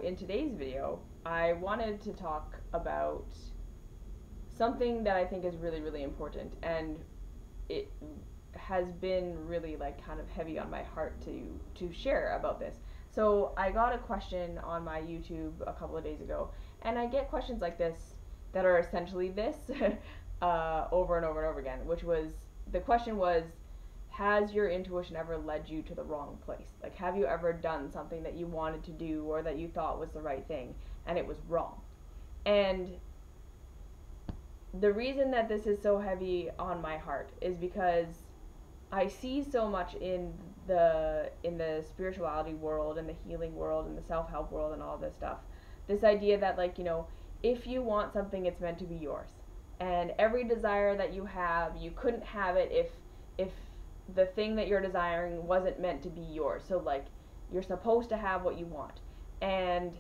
In today's video, I wanted to talk about something that I think is really, really important, and it has been really kind of heavy on my heart to share about this. So I got a question on my YouTube a couple of days ago, and I get questions like this that are essentially this over and over and over again, which was, the question was, has your intuition ever led you to the wrong place? Like, have you ever done something that you wanted to do or that you thought was the right thing and it was wrong? And the reason that this is so heavy on my heart is because I see so much in the spirituality world and the healing world and the self-help world and all this stuff. This idea that, if you want something, it's meant to be yours. And every desire that you have, you couldn't have it if the thing that you're desiring wasn't meant to be yours. So you're supposed to have what you want, and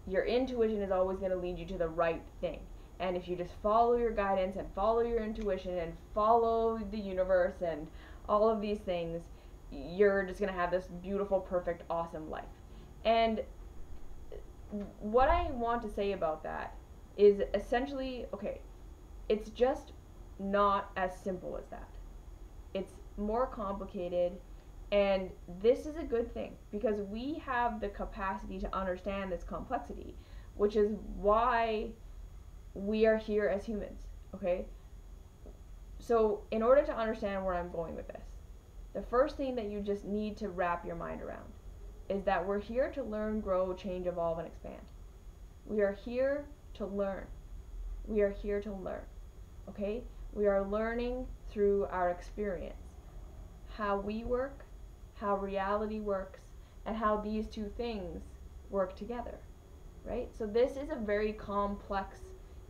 your intuition is always going to lead you to the right thing. And if you just follow your guidance and follow your intuition and follow the universe and all of these things, you're just going to have this beautiful, perfect, awesome life. And what I want to say about that is essentially, okay, it's just not as simple as that. It's more complicated, and this is a good thing because we have the capacity to understand this complexity, which is why we are here as humans, okay? So in order to understand where I'm going with this, the first thing that you just need to wrap your mind around is that we're here to learn, grow, change, evolve, and expand. We are here to learn. We are here to learn, okay? We are learning through our experience how we work, how reality works, and how these two things work together, right? So this is a very complex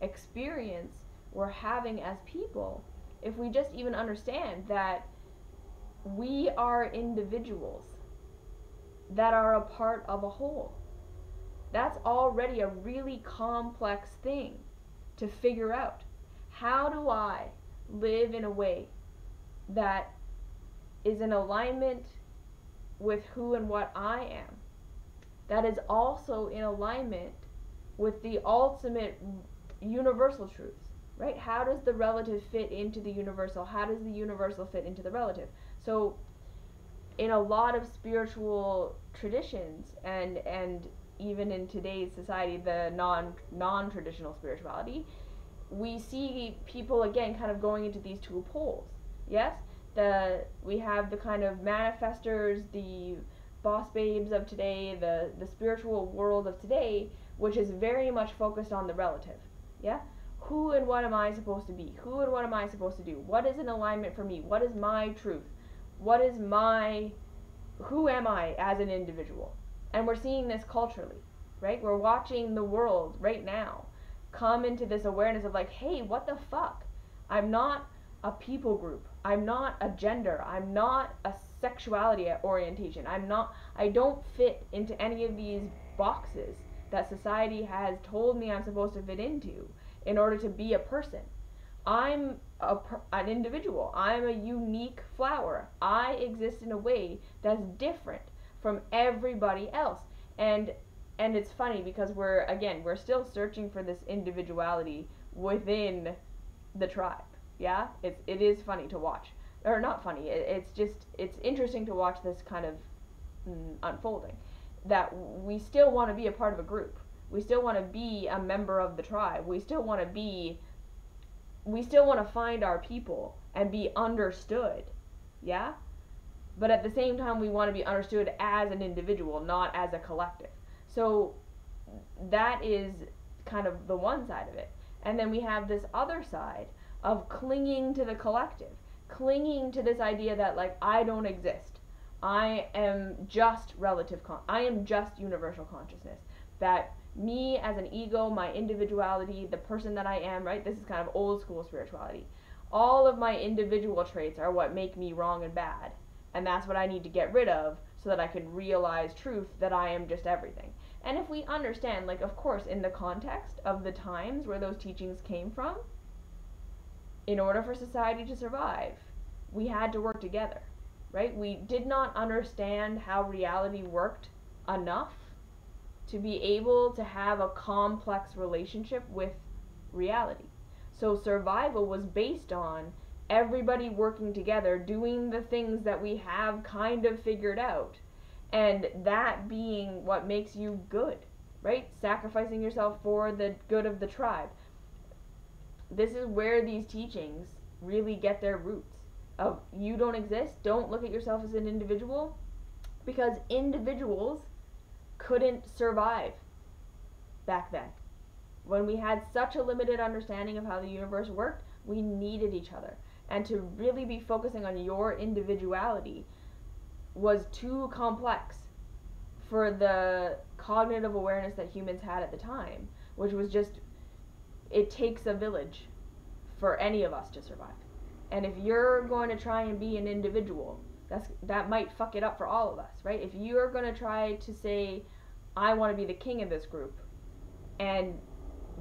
experience we're having as people if we just even understand that we are individuals that are a part of a whole. That's already a really complex thing to figure out. How do I live in a way that is in alignment with who and what I am, that is also in alignment with the ultimate universal truths, right? How does the relative fit into the universal? How does the universal fit into the relative? So in a lot of spiritual traditions, and even in today's society, the non-traditional spirituality, we see people again kind of going into these two poles. Yes, we have the kind of manifestors, the boss babes of today, the spiritual world of today, which is very much focused on the relative. Yeah, who and what am I supposed to be? Who and what am I supposed to do? What is in alignment for me? What is my truth? What is who am I as an individual? And we're seeing this culturally, right? We're watching the world right now come into this awareness of hey, what the fuck? I'm not a people group. I'm not a gender. I'm not a sexuality orientation. I don't fit into any of these boxes that society has told me I'm supposed to fit into in order to be a person. I'm an individual. I'm a unique flower. I exist in a way that's different from everybody else. And it's funny because we're still searching for this individuality within the tribe. Yeah, it is funny to watch, or not funny. It's interesting to watch this kind of unfolding. That we still want to be a part of a group. We still want to be a member of the tribe. We still want to find our people and be understood. Yeah, but at the same time, we want to be understood as an individual, not as a collective. So that is kind of the one side of it. And then we have this other side of clinging to the collective, clinging to this idea that I don't exist. I am just I am just universal consciousness. That me as an ego, my individuality, the person that I am, right? This is kind of old school spirituality. All of my individual traits are what make me wrong and bad. And that's what I need to get rid of so that I can realize truth, that I am just everything. And if we understand, of course, in the context of the times where those teachings came from, in order for society to survive, we had to work together, right? We did not understand how reality worked enough to be able to have a complex relationship with reality. So survival was based on everybody working together, doing the things that we have kind of figured out, and that being what makes you good, right? Sacrificing yourself for the good of the tribe. This is where these teachings really get their roots of you don't exist, don't look at yourself as an individual, because individuals couldn't survive back then. When we had such a limited understanding of how the universe worked, we needed each other. And to really be focusing on your individuality was too complex for the cognitive awareness that humans had at the time, which was just, it takes a village for any of us to survive. And if you're going to try and be an individual, that might fuck it up for all of us, right? If you're going to try to say, I want to be the king of this group, and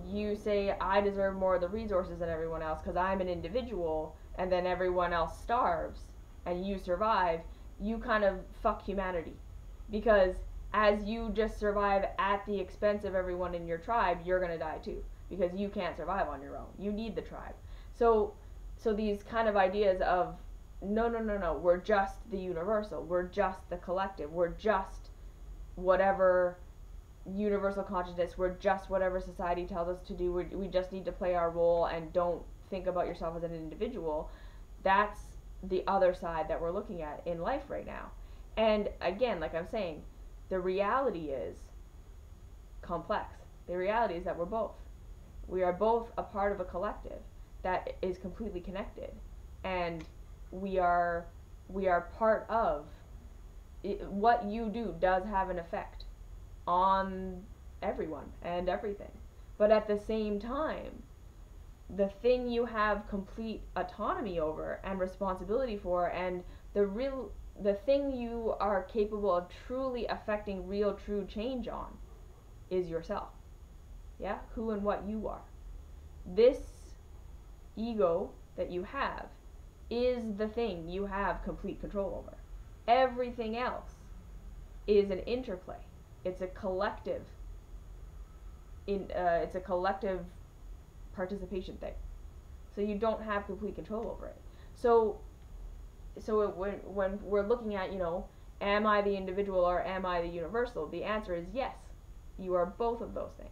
you say, I deserve more of the resources than everyone else because I'm an individual, and then everyone else starves and you survive, you kind of fuck humanity. Because as you just survive at the expense of everyone in your tribe, you're going to die too. Because you can't survive on your own. You need the tribe. So these kind of ideas of, no, we're just the universal. We're just the collective. We're just whatever universal consciousness. We're just whatever society tells us to do. We just need to play our role and don't think about yourself as an individual. That's the other side that we're looking at in life right now. And again, like I'm saying, the reality is complex. The reality is that we're both. We are both a part of a collective that is completely connected, and we are part of it. What you do does have an effect on everyone and everything, but at the same time, the thing you have complete autonomy over and responsibility for, and the thing you are capable of truly affecting real true change on, is yourself. Yeah, who and what you are. This ego that you have is the thing you have complete control over. Everything else is an interplay. It's a collective. It's a collective participation thing. So you don't have complete control over it. So when we're looking at, am I the individual or am I the universal? The answer is yes. You are both of those things.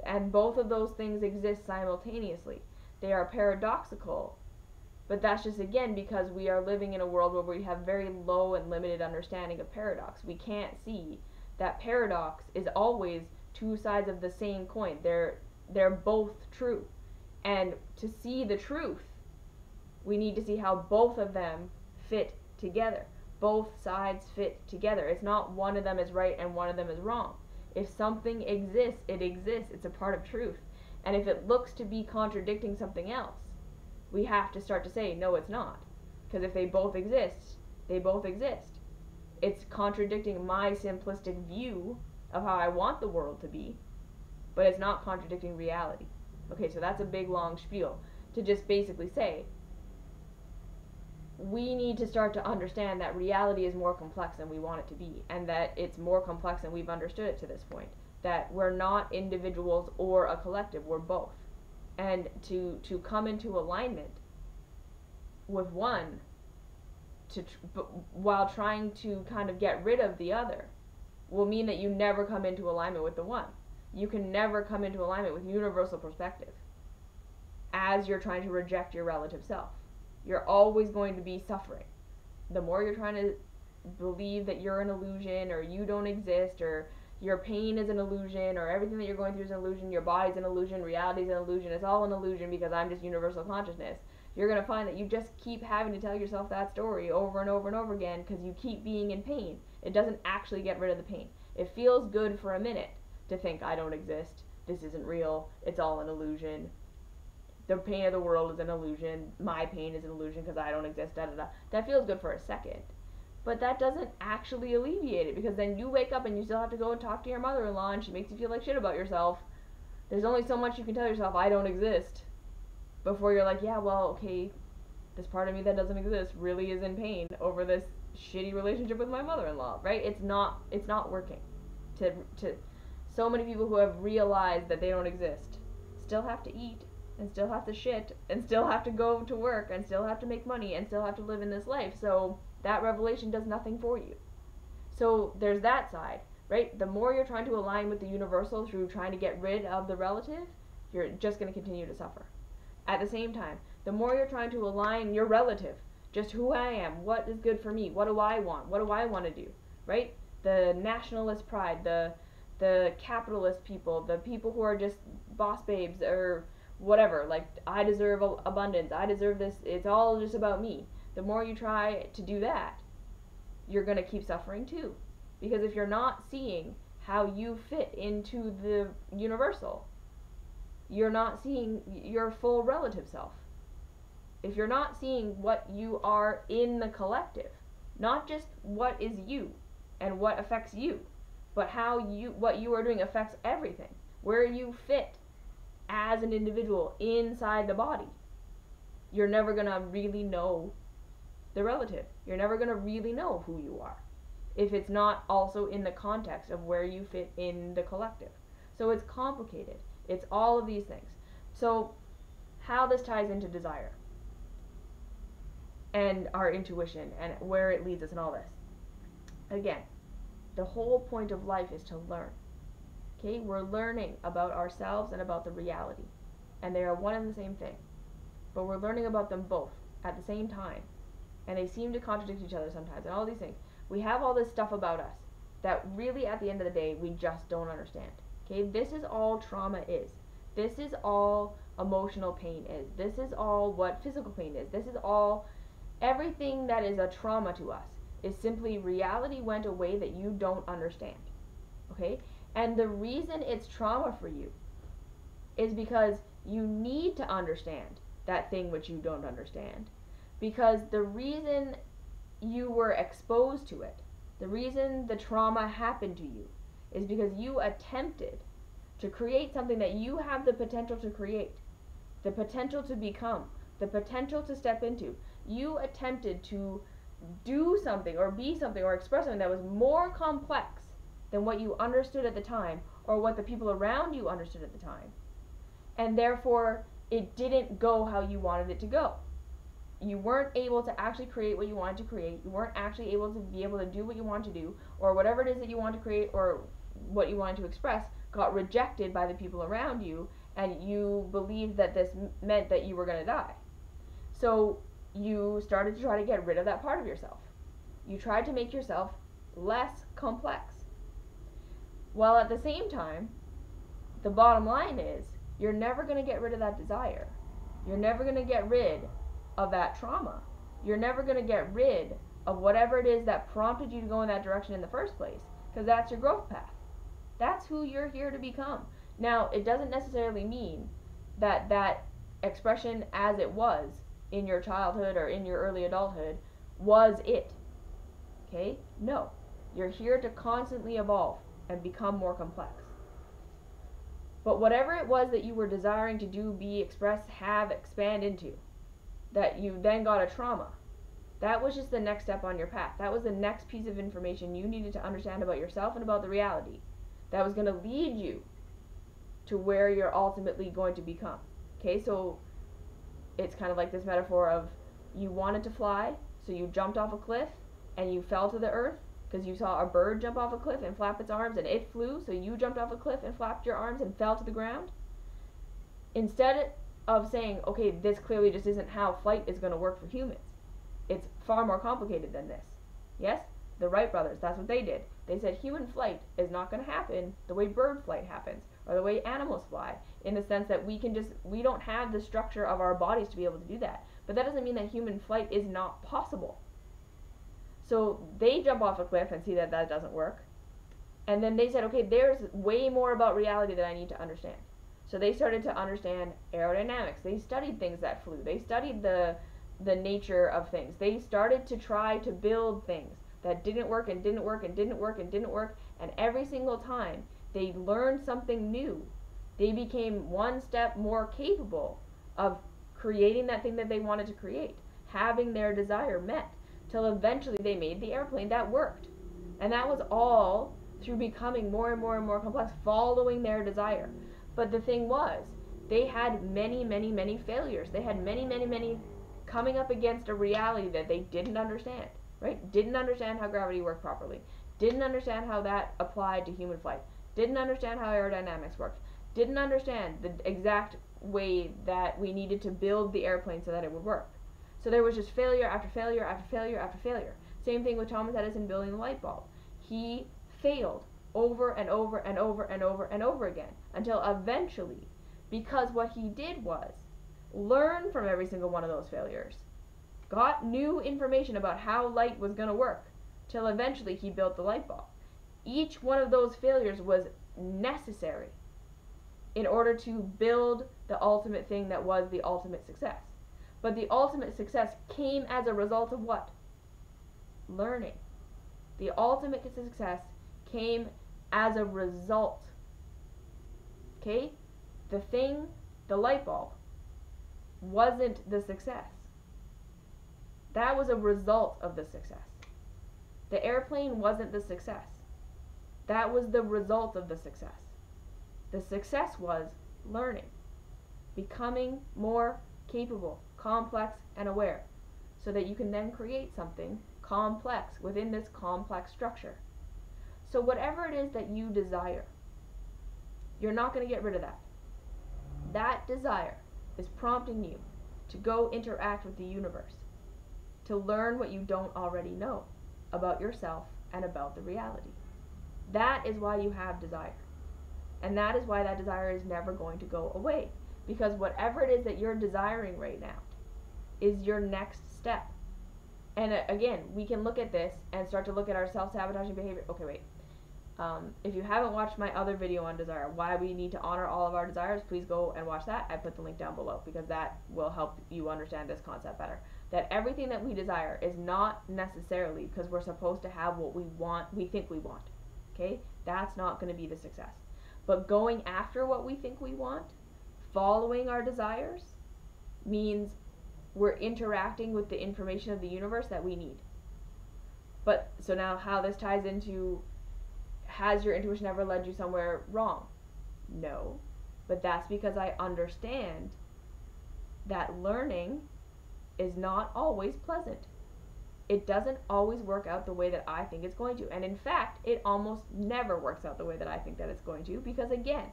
And both of those things exist simultaneously. They are paradoxical, but that's just, again, because we are living in a world where we have very low and limited understanding of paradox. We can't see that paradox is always two sides of the same coin. They're both true. And to see the truth, we need to see how both of them fit together. Both sides fit together. It's not one of them is right and one of them is wrong. If something exists, it exists. It's a part of truth. And if it looks to be contradicting something else, we have to start to say, no, it's not. Because if they both exist, they both exist. It's contradicting my simplistic view of how I want the world to be, but it's not contradicting reality. Okay, so that's a big, long spiel to just basically say, we need to start to understand that reality is more complex than we want it to be, and that it's more complex than we've understood it to this point. That we're not individuals or a collective, we're both. And to come into alignment with one, while trying to kind of get rid of the other, will mean that you never come into alignment with the one. You can never come into alignment with universal perspective as you're trying to reject your relative self. You're always going to be suffering. The more you're trying to believe that you're an illusion, or you don't exist, or your pain is an illusion, or everything that you're going through is an illusion, your body's an illusion, reality's an illusion, it's all an illusion because I'm just universal consciousness, you're going to find that you just keep having to tell yourself that story over and over and over again because you keep being in pain. It doesn't actually get rid of the pain. It feels good for a minute to think, I don't exist, this isn't real, it's all an illusion. The pain of the world is an illusion. My pain is an illusion because I don't exist. Da da da. That feels good for a second, but that doesn't actually alleviate it, because then you wake up and you still have to go and talk to your mother-in-law, and she makes you feel like shit about yourself. There's only so much you can tell yourself, I don't exist, before you're like, yeah, well, okay, this part of me that doesn't exist really is in pain over this shitty relationship with my mother-in-law, right? It's not working. So many people who have realized that they don't exist still have to eat, and still have to shit, and still have to go to work, and still have to make money, and still have to live in this life. So that revelation does nothing for you. So there's that side, right? The more you're trying to align with the universal through trying to get rid of the relative, you're just going to continue to suffer. At the same time, the more you're trying to align your relative, just who I am, what is good for me, what do I want to do, right? The nationalist pride, the capitalist people, the people who are just boss babes or whatever, like I deserve abundance, I deserve this, it's all just about me. The more you try to do that, you're going to keep suffering too. Because if you're not seeing how you fit into the universal, you're not seeing your full relative self. If you're not seeing what you are in the collective, not just what is you and what affects you, but how what you are doing affects everything, where you fit as an individual inside the body, you're never going to really know the relative. You're never going to really know who you are if it's not also in the context of where you fit in the collective. So it's complicated. It's all of these things. So how this ties into desire and our intuition and where it leads us and all this. Again, the whole point of life is to learn. Okay? We're learning about ourselves and about the reality. And they are one and the same thing. But we're learning about them both at the same time. And they seem to contradict each other sometimes and all these things. We have all this stuff about us that really at the end of the day we just don't understand. Okay? This is all trauma is. This is all emotional pain is. This is all what physical pain is. This is all, everything that is a trauma to us is simply reality went a way that you don't understand. Okay? And the reason it's trauma for you is because you need to understand that thing which you don't understand. Because the reason you were exposed to it, the reason the trauma happened to you, is because you attempted to create something that you have the potential to create, the potential to become, the potential to step into. You attempted to do something or be something or express something that was more complex than what you understood at the time or what the people around you understood at the time. And therefore, it didn't go how you wanted it to go. You weren't able to actually create what you wanted to create. You weren't actually able to do what you want to do, or whatever it is that you want to create or what you wanted to express got rejected by the people around you, and you believed that this meant that you were going to die. So you started to try to get rid of that part of yourself. You tried to make yourself less complex. While at the same time, the bottom line is you're never going to get rid of that desire. You're never going to get rid of that trauma. You're never going to get rid of whatever it is that prompted you to go in that direction in the first place, because that's your growth path. That's who you're here to become. Now, it doesn't necessarily mean that that expression as it was in your childhood or in your early adulthood was it. Okay? No. You're here to constantly evolve and become more complex. But whatever it was that you were desiring to do, be, express, have, expand into, that you then got a trauma, that was just the next step on your path. That was the next piece of information you needed to understand about yourself and about the reality that was going to lead you to where you're ultimately going to become. Okay, so it's kind of like this metaphor of you wanted to fly, so you jumped off a cliff and you fell to the earth because you saw a bird jump off a cliff and flap its arms and it flew, so you jumped off a cliff and flapped your arms and fell to the ground. Instead of saying, okay, this clearly just isn't how flight is going to work for humans. It's far more complicated than this. Yes? The Wright brothers, that's what they did. They said human flight is not going to happen the way bird flight happens, or the way animals fly, in the sense that we don't have the structure of our bodies to be able to do that. But that doesn't mean that human flight is not possible. So they jump off a cliff and see that that doesn't work. And then they said, okay, there's way more about reality that I need to understand. So they started to understand aerodynamics. They studied things that flew. They studied the nature of things. They started to try to build things that didn't work and didn't work and didn't work and didn't work. And every single time they learned something new, they became one step more capable of creating that thing that they wanted to create, having their desire met, till eventually they made the airplane that worked. And that was all through becoming more and more and more complex, following their desire. But the thing was, they had many, many, many failures. They had many, many, many coming up against a reality that they didn't understand, right? Didn't understand how gravity worked properly. Didn't understand how that applied to human flight. Didn't understand how aerodynamics worked. Didn't understand the exact way that we needed to build the airplane so that it would work. So there was just failure after failure after failure after failure. Same thing with Thomas Edison building the light bulb. He failed over and over and over and over and over again until eventually, because what he did was learn from every single one of those failures, got new information about how light was going to work, till eventually he built the light bulb. Each one of those failures was necessary in order to build the ultimate thing that was the ultimate success. But the ultimate success came as a result of what? Learning. The ultimate success came as a result. Okay? The thing, the light bulb, wasn't the success. That was a result of the success. The airplane wasn't the success. That was the result of the success. The success was learning, becoming more capable, complex, and aware, so that you can then create something complex within this complex structure. So whatever it is that you desire, you're not going to get rid of that. That desire is prompting you to go interact with the universe, to learn what you don't already know about yourself and about the reality. That is why you have desire. And that is why that desire is never going to go away. Because whatever it is that you're desiring right now is your next step. And again, we can look at this and start to look at our self-sabotaging behavior. Okay, wait. If you haven't watched my other video on desire, why we need to honor all of our desires, please go and watch that. I put the link down below because that will help you understand this concept better. That everything that we desire is not necessarily because we're supposed to have what we want, we think we want. Okay? That's not going to be the success. But going after what we think we want, following our desires, means we're interacting with the information of the universe that we need. But, so now how this ties into, has your intuition ever led you somewhere wrong? No. But that's because I understand that learning is not always pleasant. It doesn't always work out the way that I think it's going to. And in fact, it almost never works out the way that I think that it's going to. Because again,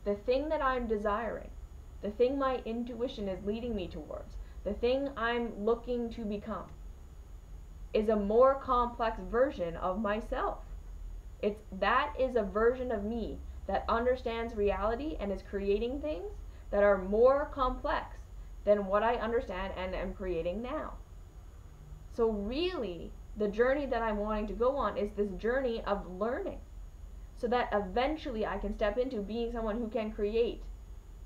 the thing that I'm desiring, the thing my intuition is leading me towards, the thing I'm looking to become, is a more complex version of myself. That is a version of me that understands reality and is creating things that are more complex than what I understand and am creating now. So really, the journey that I'm wanting to go on is this journey of learning, so that eventually I can step into being someone who can create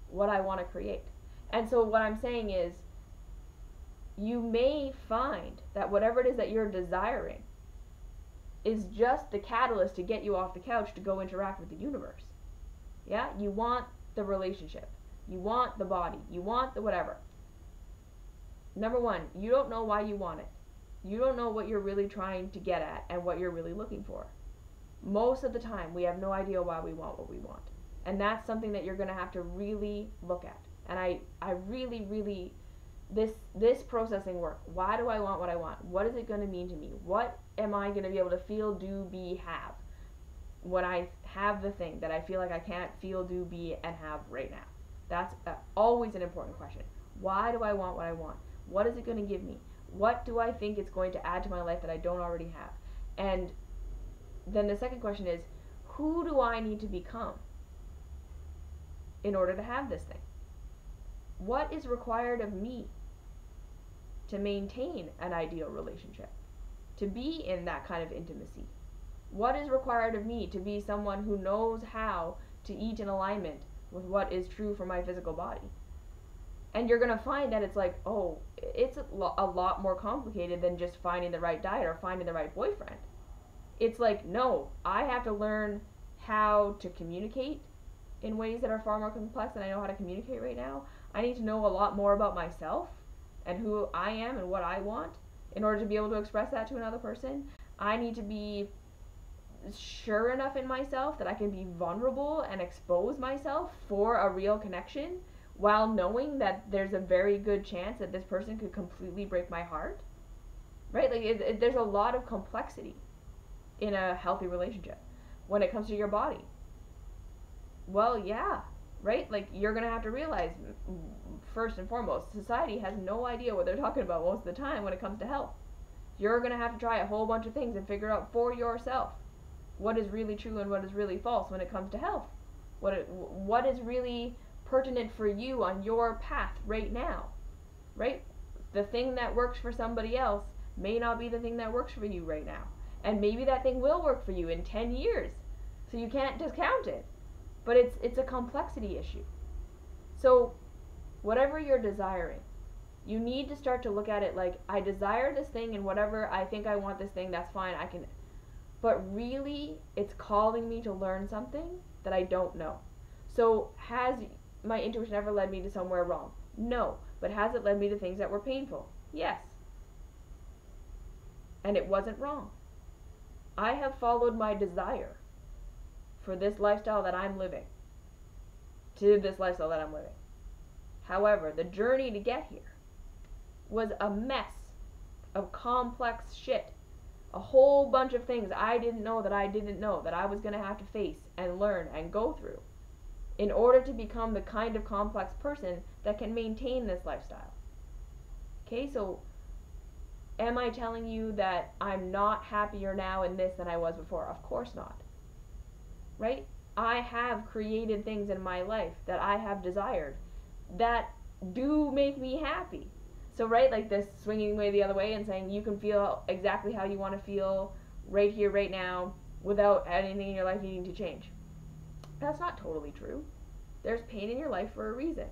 what I want to create. And so what I'm saying is, you may find that whatever it is that you're desiring is just the catalyst to get you off the couch to go interact with the universe. Yeah? You want the relationship. You want the body. You want the whatever. Number one, you don't know why you want it. You don't know what you're really trying to get at and what you're really looking for. Most of the time, we have no idea why we want what we want. And that's something that you're going to have to really look at. And I really, really, this processing work, why do I want what I want? What is it going to mean to me? What am I going to be able to feel, do, be, have when I have the thing that I feel like I can't feel, do, be, and have right now? That's always an important question. Why do I want what I want? What is it going to give me? What do I think it's going to add to my life that I don't already have? And then the second question is, who do I need to become in order to have this thing? What is required of me to maintain an ideal relationship, to be in that kind of intimacy? What is required of me to be someone who knows how to eat in alignment with what is true for my physical body? And you're going to find that it's like, oh, it's a lot more complicated than just finding the right diet or finding the right boyfriend. It's like, no, I have to learn how to communicate in ways that are far more complex than I know how to communicate right now. I need to know a lot more about myself and who I am and what I want in order to be able to express that to another person. I need to be sure enough in myself that I can be vulnerable and expose myself for a real connection while knowing that there's a very good chance that this person could completely break my heart, right? Like there's a lot of complexity in a healthy relationship when it comes to your body. Well, yeah, right? Like you're going to have to realize first and foremost, society has no idea what they're talking about most of the time when it comes to health. You're going to have to try a whole bunch of things and figure out for yourself what is really true and what is really false when it comes to health. What is really pertinent for you on your path right now, right? The thing that works for somebody else may not be the thing that works for you right now. And maybe that thing will work for you in 10 years. So you can't discount it. But it's a complexity issue. So whatever you're desiring, you need to start to look at it like, I desire this thing, and whatever I think I want this thing, that's fine, I can. But really, it's calling me to learn something that I don't know. So has my intuition ever led me to somewhere wrong? No. But has it led me to things that were painful? Yes. And it wasn't wrong. I have followed my desire for this lifestyle that I'm living, to this lifestyle that I'm living. However, the journey to get here was a mess of complex shit. A whole bunch of things I didn't know that I was going to have to face and learn and go through in order to become the kind of complex person that can maintain this lifestyle. Okay, so am I telling you that I'm not happier now in this than I was before? Of course not. Right? I have created things in my life that I have desired that do make me happy. So, right, like this swinging way the other way and saying you can feel exactly how you want to feel right here, right now, without anything in your life needing to change. That's not totally true. There's pain in your life for a reason.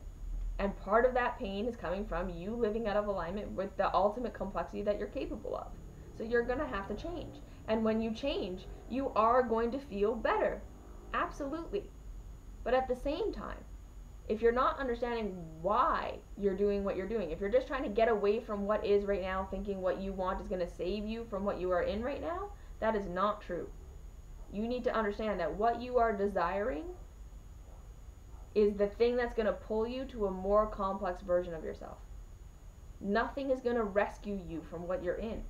And part of that pain is coming from you living out of alignment with the ultimate complexity that you're capable of. So you're going to have to change. And when you change, you are going to feel better. Absolutely. But at the same time, if you're not understanding why you're doing what you're doing, if you're just trying to get away from what is right now, thinking what you want is going to save you from what you are in right now, that is not true. You need to understand that what you are desiring is the thing that's going to pull you to a more complex version of yourself. Nothing is going to rescue you from what you're in.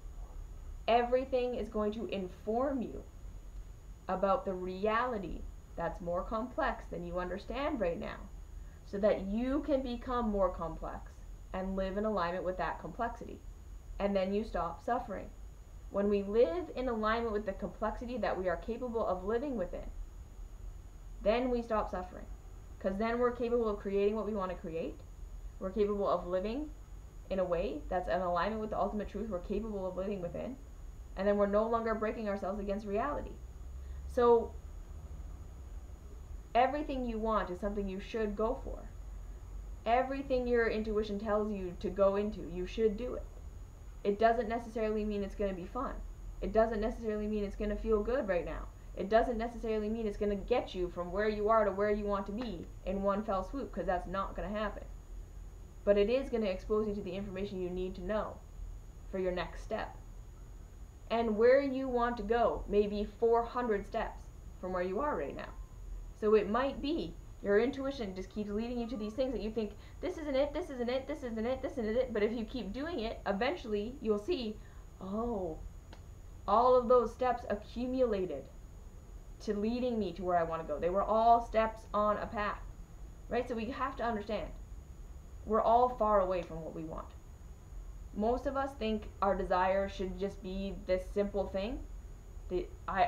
Everything is going to inform you about the reality that's more complex than you understand right now, so that you can become more complex and live in alignment with that complexity. And then you stop suffering. When we live in alignment with the complexity that we are capable of living within, then we stop suffering. Because then we're capable of creating what we want to create. We're capable of living in a way that's in alignment with the ultimate truth we're capable of living within. And then we're no longer breaking ourselves against reality. So everything you want is something you should go for. Everything your intuition tells you to go into, you should do it. It doesn't necessarily mean it's going to be fun. It doesn't necessarily mean it's going to feel good right now. It doesn't necessarily mean it's going to get you from where you are to where you want to be in one fell swoop, because that's not going to happen. But it is going to expose you to the information you need to know for your next step. And where you want to go may be 400 steps from where you are right now. So it might be your intuition just keeps leading you to these things that you think, this isn't it, this isn't it, this isn't it, this isn't it. But if you keep doing it, eventually you'll see, oh, all of those steps accumulated to leading me to where I want to go. They were all steps on a path, right? So we have to understand, we're all far away from what we want. Most of us think our desire should just be this simple thing,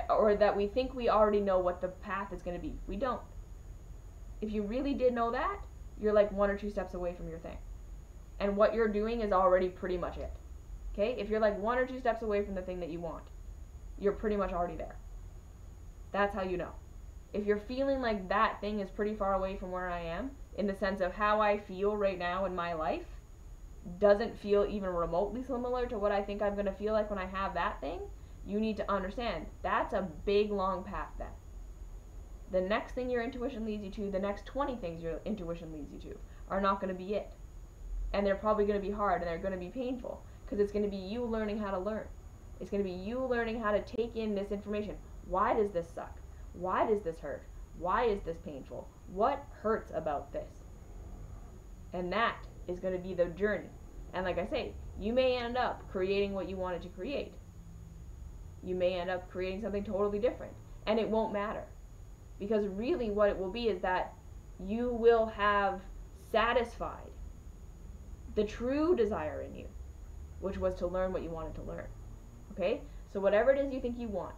or that we think we already know what the path is going to be. We don't. If you really did know that, you're like 1 or 2 steps away from your thing. And what you're doing is already pretty much it. Okay? If you're like 1 or 2 steps away from the thing that you want, you're pretty much already there. That's how you know. If you're feeling like that thing is pretty far away from where I am, in the sense of how I feel right now in my life, doesn't feel even remotely similar to what I think I'm going to feel like when I have that thing, you need to understand that's a big, long path then. The next thing your intuition leads you to, the next 20 things your intuition leads you to, are not going to be it. And they're probably going to be hard, and they're going to be painful, because it's going to be you learning how to learn. It's going to be you learning how to take in this information. Why does this suck? Why does this hurt? Why is this painful? What hurts about this? And that is going to be the journey. And like I say, you may end up creating what you wanted to create. You may end up creating something totally different. And it won't matter. Because really what it will be is that you will have satisfied the true desire in you, which was to learn what you wanted to learn. Okay? So whatever it is you think you want,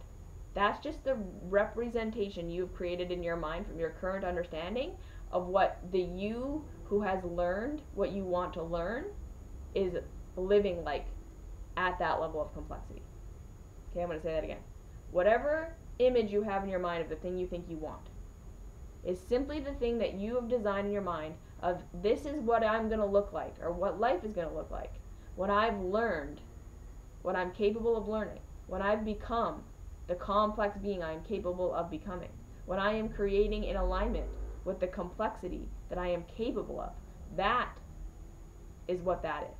that's just the representation you've created in your mind from your current understanding of what the you who has learned what you want to learn is living like at that level of complexity. Okay, I'm going to say that again. Whatever image you have in your mind of the thing you think you want is simply the thing that you have designed in your mind of this is what I'm going to look like, or what life is going to look like when I've learned what I'm capable of learning, when I've become the complex being I am capable of becoming, when I am creating in alignment with the complexity that I am capable of. That is what that is.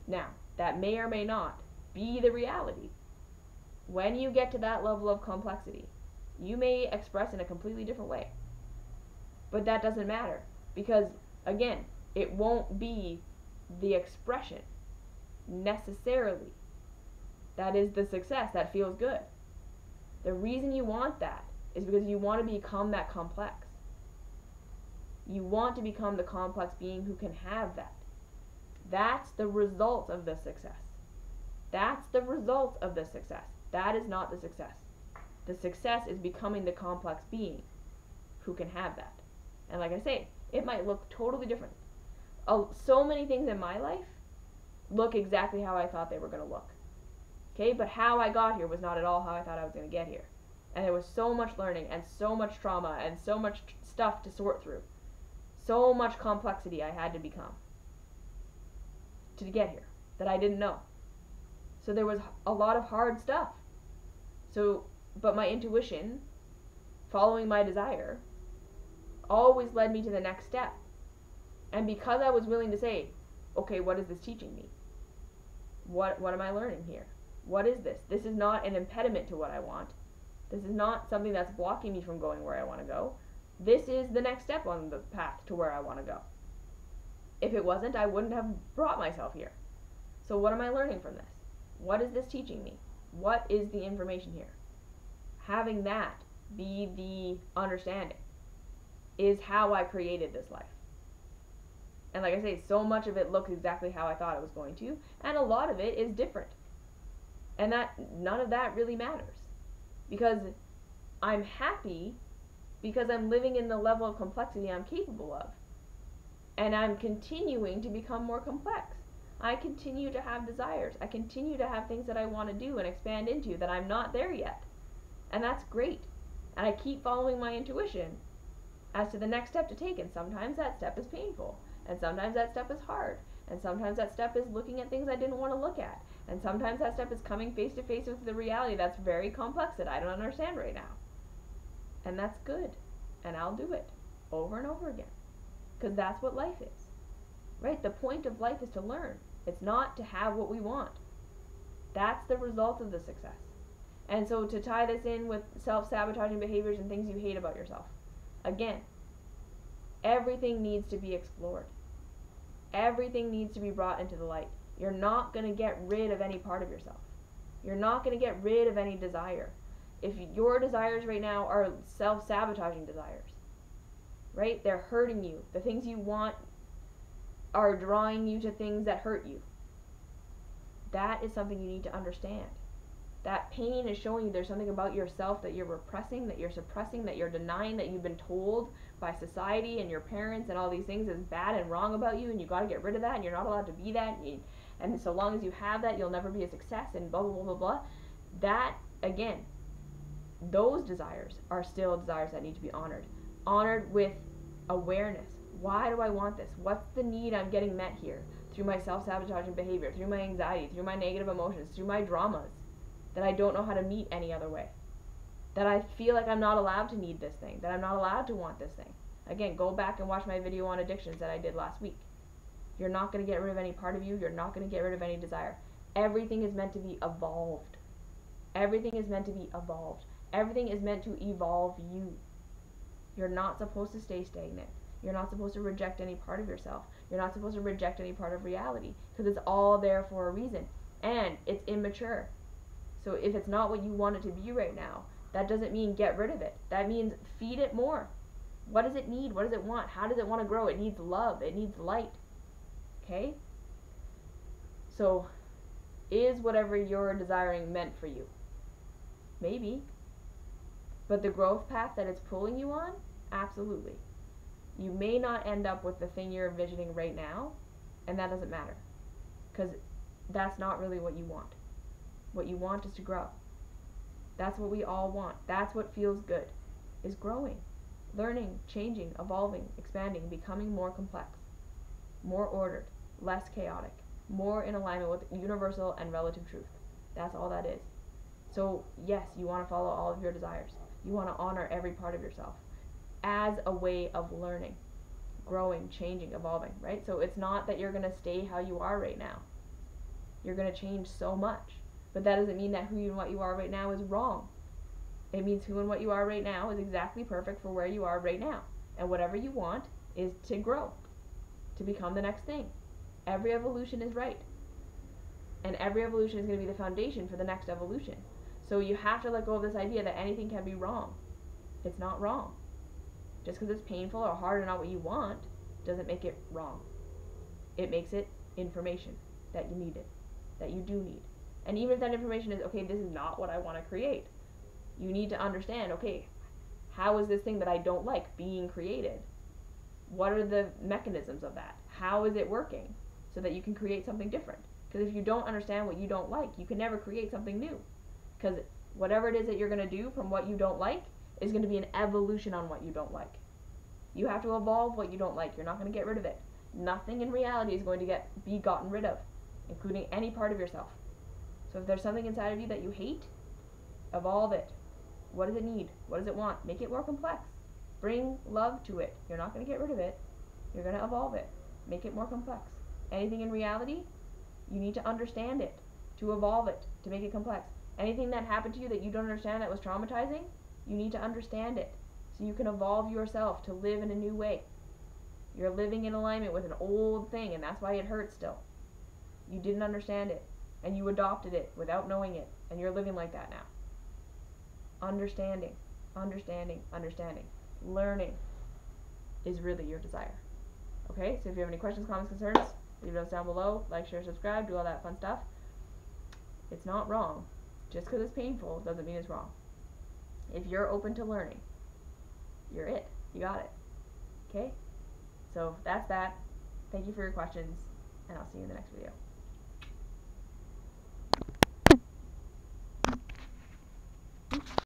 Now, that may or may not be the reality. When you get to that level of complexity, you may express in a completely different way. But that doesn't matter, because, again, it won't be the expression necessarily that is the success that feels good. The reason you want that is because you want to become that complex. You want to become the complex being who can have that. That's the result of the success. That's the result of the success. That is not the success. The success is becoming the complex being who can have that. And like I say, it might look totally different. So many things in my life look exactly how I thought they were going to look. Okay, but how I got here was not at all how I thought I was going to get here. And there was so much learning and so much trauma and so much stuff to sort through. So much complexity I had to become to get here that I didn't know. So there was a lot of hard stuff. But my intuition, following my desire, always led me to the next step. And because I was willing to say, okay, what is this teaching me? What am I learning here? What is this? This is not an impediment to what I want. This is not something that's blocking me from going where I want to go. This is the next step on the path to where I want to go. If it wasn't, I wouldn't have brought myself here. So what am I learning from this? What is this teaching me? What is the information here? Having that be the understanding is how I created this life. And like I say, so much of it looks exactly how I thought it was going to, and a lot of it is different. And none of that really matters. Because I'm happy because I'm living in the level of complexity I'm capable of. And I'm continuing to become more complex. I continue to have desires. I continue to have things that I want to do and expand into that I'm not there yet. And that's great. And I keep following my intuition as to the next step to take. And sometimes that step is painful. And sometimes that step is hard. And sometimes that step is looking at things I didn't want to look at. And sometimes that step is coming face to face with the reality that's very complex that I don't understand right now. And that's good. And I'll do it over and over again. Because that's what life is. Right? The point of life is to learn. It's not to have what we want. That's the result of the success. And so to tie this in with self-sabotaging behaviors and things you hate about yourself. Again, everything needs to be explored. Everything needs to be brought into the light. You're not going to get rid of any part of yourself. You're not going to get rid of any desire. If your desires right now are self-sabotaging desires, right? They're hurting you. The things you want are drawing you to things that hurt you. That is something you need to understand. That pain is showing you there's something about yourself that you're repressing, that you're suppressing, that you're denying, that you've been told by society and your parents and all these things is bad and wrong about you, and you got to get rid of that, and you're not allowed to be that, and so long as you have that, you'll never be a success, and blah, blah, blah, blah, blah. That, again, those desires are still desires that need to be honored. Honored with awareness. Why do I want this? What's the need I'm getting met here? Through my self-sabotaging behavior, through my anxiety, through my negative emotions, through my dramas that I don't know how to meet any other way. That I feel like I'm not allowed to need this thing, that I'm not allowed to want this thing. Again, go back and watch my video on addictions that I did last week. You're not going to get rid of any part of you. You're not going to get rid of any desire. Everything is meant to be evolved. Everything is meant to be evolved. Everything is meant to evolve you. You're not supposed to stay stagnant. You're not supposed to reject any part of yourself. You're not supposed to reject any part of reality, because it's all there for a reason. And it's immature. So if it's not what you want it to be right now, that doesn't mean get rid of it. That means feed it more. What does it need? What does it want? How does it want to grow? It needs love. It needs light. Okay? So, is whatever you're desiring meant for you? Maybe. But the growth path that it's pulling you on? Absolutely. You may not end up with the thing you're envisioning right now, and that doesn't matter. Because that's not really what you want. What you want is to grow. That's what we all want. That's what feels good, is growing, learning, changing, evolving, expanding, becoming more complex, more ordered, less chaotic, more in alignment with universal and relative truth. That's all that is. So yes, you want to follow all of your desires. You want to honor every part of yourself as a way of learning, growing, changing, evolving, right? So it's not that you're going to stay how you are right now. You're going to change so much. But that doesn't mean that who and what you are right now is wrong. It means who and what you are right now is exactly perfect for where you are right now. And whatever you want is to grow, to become the next thing. Every evolution is right. And every evolution is going to be the foundation for the next evolution. So you have to let go of this idea that anything can be wrong. It's not wrong. Just because it's painful or hard or not what you want doesn't make it wrong. It makes it information that you need it, that you do need. And even if that information is, okay, this is not what I want to create, you need to understand, okay, how is this thing that I don't like being created? What are the mechanisms of that? How is it working so that you can create something different? Because if you don't understand what you don't like, you can never create something new. Because whatever it is that you're going to do from what you don't like is going to be an evolution on what you don't like. You have to evolve what you don't like. You're not going to get rid of it. Nothing in reality is going to be gotten rid of, including any part of yourself. So if there's something inside of you that you hate, evolve it. What does it need? What does it want? Make it more complex. Bring love to it. You're not going to get rid of it. You're going to evolve it. Make it more complex. Anything in reality, you need to understand it, to evolve it, to make it complex. Anything that happened to you that you don't understand that was traumatizing, you need to understand it so you can evolve yourself to live in a new way. You're living in alignment with an old thing, and that's why it hurts still. You didn't understand it, and you adopted it without knowing it, and you're living like that now. Understanding, understanding, understanding. Learning is really your desire. Okay, so if you have any questions, comments, concerns, leave those down below. Like, share, subscribe, do all that fun stuff. It's not wrong. Just because it's painful doesn't mean it's wrong. If you're open to learning, you're it. You got it. Okay? So that's that. Thank you for your questions, and I'll see you in the next video.